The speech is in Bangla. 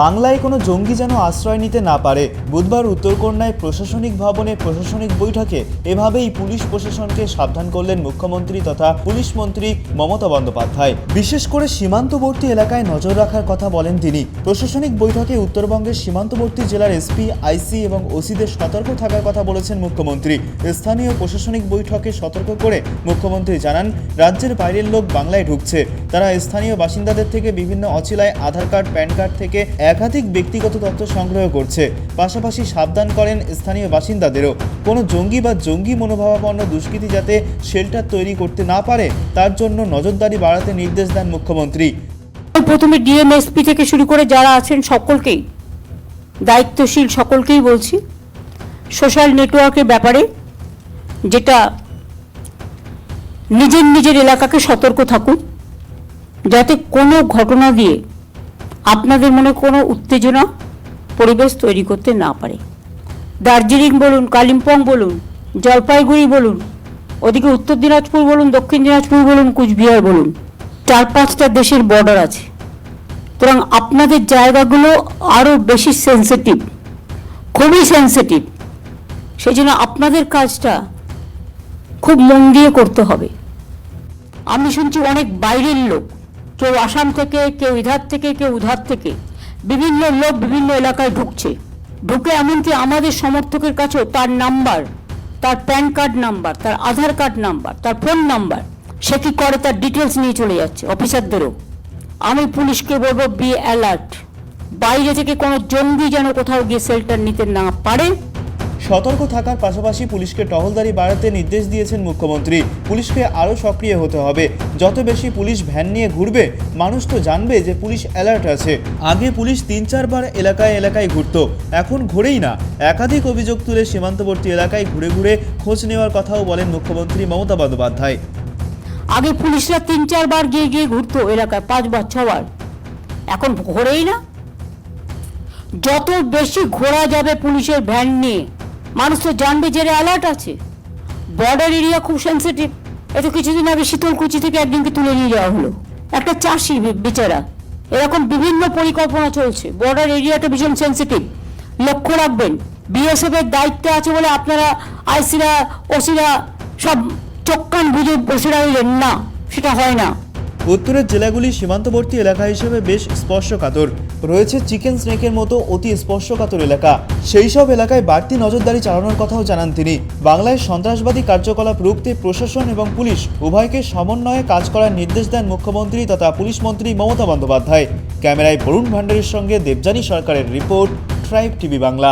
বাংলায় কোনো জঙ্গি যেন আশ্রয় নিতে না পারে। বুধবার উত্তরকন্যায় প্রশাসনিক ভবনে প্রশাসনিক বৈঠকে এভাবেই পুলিশ প্রশাসনকে সাবধান করলেন মুখ্যমন্ত্রী তথা পুলিশ মন্ত্রী মমতা বন্দ্যোপাধ্যায়। বিশেষ করে সীমান্তবর্তী এলাকায় নজর রাখার কথা বলেন তিনি। প্রশাসনিক বৈঠকে উত্তরবঙ্গের সীমান্তবর্তী জেলার এসপি, আইসি এবং ওসিদের সতর্ক থাকার কথা বলেছেন মুখ্যমন্ত্রী। স্থানীয় প্রশাসনিক বৈঠকে সতর্ক করে মুখ্যমন্ত্রী জানান, রাজ্যের বাইরের লোক বাংলায় ঢুকছে। তারা স্থানীয় বাসিন্দাদের থেকে বিভিন্ন অচিলায় আধার কার্ড, প্যান কার্ড থেকে একাধিক ব্যক্তিগত তথ্য সংগ্রহ করছে। পাশাপাশি সাবধান করেন স্থানীয় বাসিন্দাদেরও, কোনো জঙ্গি বা জঙ্গি মনোভাবাপন্ন দুষ্কৃতী যাতে শেল্টার তৈরি করতে না পারে তার জন্য নজরদারি বাড়াতে নির্দেশ দেন মুখ্যমন্ত্রী। প্রথমে ডিএমএসপি থেকে শুরু করে যারা আছেন সকলকেই, দায়িত্বশীল সকলকেই বলছি, সোশ্যাল নেটওয়ার্কের ব্যাপারে যেটা নিজের এলাকাকে সতর্ক থাকুন, যাতে কোনো ঘটনা দিয়ে আপনাদের মনে কোনো উত্তেজনা পরিবেশ তৈরি করতে না পারে। দার্জিলিং বলুন, কালিম্পং বলুন, জলপাইগুড়ি বলুন, ওদিকে উত্তর দিনাজপুর বলুন, দক্ষিণ দিনাজপুর বলুন, কুচবিহার বলুন, 4-5টা দেশের বর্ডার আছে। সুতরাং আপনাদের জায়গাগুলো আরও বেশি সেন্সিটিভ, খুবই সেন্সিটিভ। সেই জন্য আপনাদের কাজটা খুব মন দিয়ে করতে হবে। আমি শুনছি অনেক বাইরের লোক, কেউ আসাম থেকে, কেউ ইধার থেকে, কেউ উধার থেকে, বিভিন্ন লোক বিভিন্ন এলাকায় ঢুকে এমনকি আমাদের সমর্থকের কাছেও তার নাম্বার, তার প্যান কার্ড নাম্বার, তার আধার কার্ড নাম্বার, তার ফোন নাম্বার, সে কি করে তার ডিটেলস নিয়ে চলে যাচ্ছে অফিসারদেরও। আমি পুলিশকে বলবো, বি অ্যালার্ট, বাইরে থেকে কোনো জঙ্গি যেন কোথাও গিয়ে শেল্টার নিতে না পারে। সতর্ক থাকার পাশাপাশি পুলিশকে টহলদারি বাড়াতে নির্দেশ দিয়েছেন মুখ্যমন্ত্রী। পুলিশকে আরও সক্রিয় হতে হবে। যত বেশি পুলিশ ভ্যান নিয়ে ঘুরবে, মানুষ তো জানবে যে পুলিশ অ্যালার্ট আছে। আগে পুলিশ 3-4 বার এলাকায় ঘুরতো, এখন ঘুরেই না। একাধিক অভিযোগ তুলে সীমান্তবর্তী এলাকায় ঘুরে ঘুরে খোঁজ নেওয়ার কথাও বলেন মুখ্যমন্ত্রী মমতা বন্দ্যোপাধ্যায়। আগে পুলিশরা 3-4 বার গিয়ে ঘুরতো এলাকায়, 5 বার 6 বার, এখন ঘোরেই না। যত বেশি ঘোরা যাবে পুলিশের ভ্যান নিয়ে, মানুষ তো জানবে যে অ্যালার্ট আছে। বর্ডার এরিয়া খুব সেন্সিটিভ। এত কিছুদিন আগে শীতলকুচি থেকে একদিনকে তুলে নিয়ে যাওয়া হলো, একটা চাষি বেচারা। এরকম বিভিন্ন পরিকল্পনা চলছে। বর্ডার এরিয়াটা ভীষণ সেন্সিটিভ, লক্ষ্য রাখবেন। বিএসএফ এর দায়িত্বে আছে বলে আপনারা আইসিরা, ওসিরা সব চোখ কান বুঝে বসে রইলেন না, সেটা হয় না। উত্তরের জেলাগুলি সীমান্তবর্তী এলাকা হিসেবে বেশ স্পর্শকাতর। রয়েছে চিকেন স্নেকের মতো অতি স্পর্শকাতর এলাকা। সেই সব এলাকায় বাড়তি নজরদারি চালানোর কথাও জানান তিনি। বাংলায় সন্ত্রাসবাদী কার্যকলাপ রুখতে প্রশাসন এবং পুলিশ উভয়কে সমন্বয়ে কাজ করার নির্দেশ দেন মুখ্যমন্ত্রী তথা পুলিশ মন্ত্রী মমতা বন্দ্যোপাধ্যায়। ক্যামেরায় বরুণ ভান্ডারীর সঙ্গে দেবযানী সরকারের রিপোর্ট, ট্রাইব টিভি বাংলা।